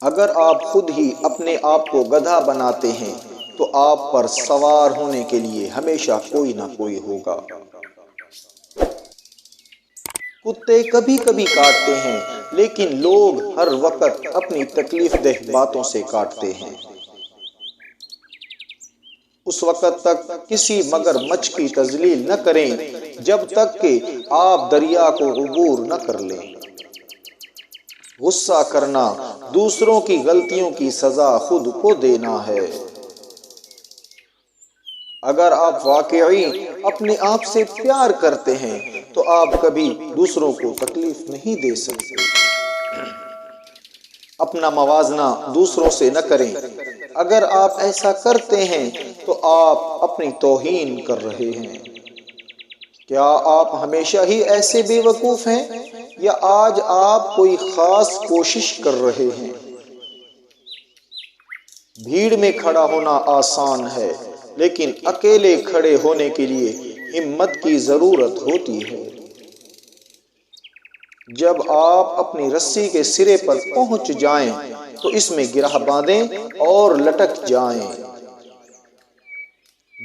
اگر آپ خود ہی اپنے آپ کو گدھا بناتے ہیں تو آپ پر سوار ہونے کے لیے ہمیشہ کوئی نہ کوئی ہوگا۔ کتے کبھی کبھی کاٹتے ہیں، لیکن لوگ ہر وقت اپنی تکلیف دہ باتوں سے کاٹتے ہیں۔ اس وقت تک کسی مگر مچھ کی تذلیل نہ کریں جب تک کہ آپ دریا کو عبور نہ کر لیں۔ غصہ کرنا دوسروں کی غلطیوں کی سزا خود کو دینا ہے۔ اگر آپ واقعی اپنے آپ سے پیار کرتے ہیں تو آپ کبھی دوسروں کو تکلیف نہیں دے سکتے۔ اپنا موازنہ دوسروں سے نہ کریں۔ اگر آپ ایسا کرتے ہیں تو آپ اپنی توہین کر رہے ہیں۔ کیا آپ ہمیشہ ہی ایسے بے وقوف ہیں یا آج آپ کوئی خاص کوشش کر رہے ہیں؟ بھیڑ میں کھڑا ہونا آسان ہے، لیکن اکیلے کھڑے ہونے کے لیے ہمت کی ضرورت ہوتی ہے۔ جب آپ اپنی رسی کے سرے پر پہنچ جائیں تو اس میں گرہ باندھیں اور لٹک جائیں۔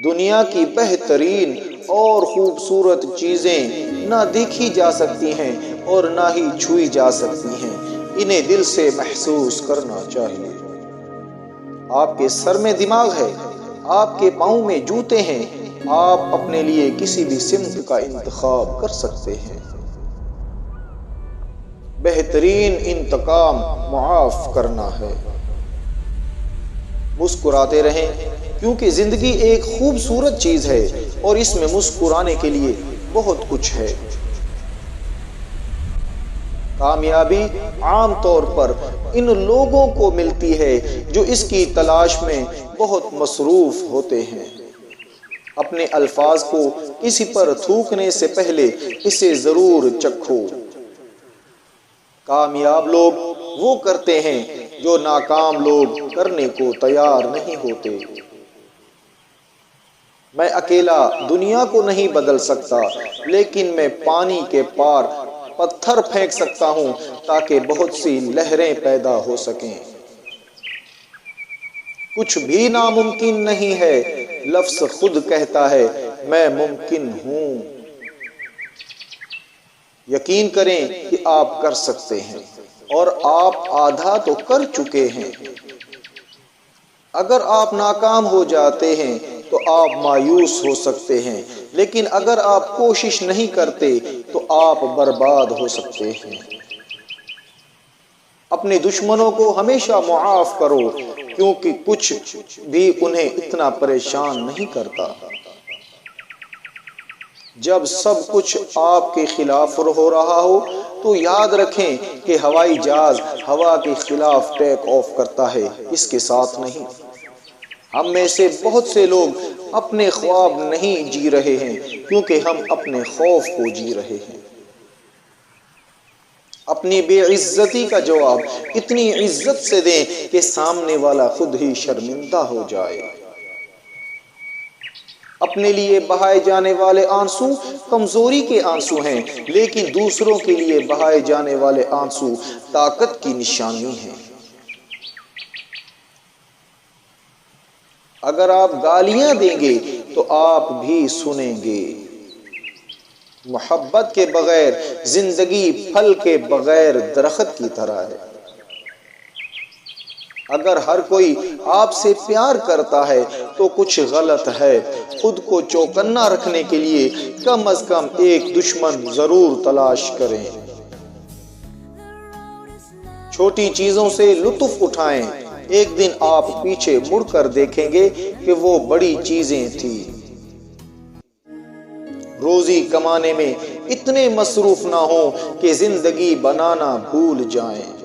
دنیا کی بہترین اور خوبصورت چیزیں نہ دیکھی جا سکتی ہیں اور نہ ہی چھوئی جا سکتی ہیں، انہیں دل سے محسوس کرنا چاہیے۔ آپ کے سر میں دماغ ہے، آپ کے پاؤں میں جوتے ہیں، آپ اپنے لیے کسی بھی سمت کا انتخاب کر سکتے ہیں۔ بہترین انتقام معاف کرنا ہے۔ مسکراتے رہیں، کیونکہ زندگی ایک خوبصورت چیز ہے اور اس میں مسکرانے کے لیے بہت کچھ ہے۔ کامیابی عام طور پر ان لوگوں کو ملتی ہے جو اس کی تلاش میں بہت مصروف ہوتے ہیں۔ اپنے الفاظ کو کسی پر تھوکنے سے پہلے اسے ضرور چکھو۔ کامیاب لوگ وہ کرتے ہیں جو ناکام لوگ کرنے کو تیار نہیں ہوتے۔ میں اکیلا دنیا کو نہیں بدل سکتا، لیکن میں پانی کے پار پتھر پھینک سکتا ہوں تاکہ بہت سی لہریں پیدا ہو سکیں۔ کچھ بھی ناممکن نہیں ہے، لفظ خود کہتا ہے میں ممکن ہوں۔ یقین کریں کہ آپ کر سکتے ہیں اور آپ آدھا تو کر چکے ہیں۔ اگر آپ ناکام ہو جاتے ہیں تو آپ مایوس ہو سکتے ہیں، لیکن اگر آپ کوشش نہیں کرتے تو آپ برباد ہو سکتے ہیں۔ اپنے دشمنوں کو ہمیشہ معاف کرو، کیونکہ کچھ بھی انہیں اتنا پریشان نہیں کرتا۔ جب سب کچھ آپ کے خلاف ہو رہا ہو تو یاد رکھیں کہ ہوائی جہاز ہوا کے خلاف ٹیک آف کرتا ہے، اس کے ساتھ نہیں۔ ہم میں سے بہت سے لوگ اپنے خواب نہیں جی رہے ہیں کیونکہ ہم اپنے خوف کو جی رہے ہیں۔ اپنی بے عزتی کا جواب اتنی عزت سے دیں کہ سامنے والا خود ہی شرمندہ ہو جائے۔ اپنے لیے بہائے جانے والے آنسو کمزوری کے آنسو ہیں، لیکن دوسروں کے لیے بہائے جانے والے آنسو طاقت کی نشانی ہیں۔ اگر آپ گالیاں دیں گے تو آپ بھی سنیں گے۔ محبت کے بغیر زندگی پھل کے بغیر درخت کی طرح ہے۔ اگر ہر کوئی آپ سے پیار کرتا ہے تو کچھ غلط ہے۔ خود کو چوکنا رکھنے کے لیے کم از کم ایک دشمن ضرور تلاش کریں۔ چھوٹی چیزوں سے لطف اٹھائیں، ایک دن آپ پیچھے مڑ کر دیکھیں گے کہ وہ بڑی چیزیں تھیں۔ روزی کمانے میں اتنے مصروف نہ ہوں کہ زندگی بنانا بھول جائیں۔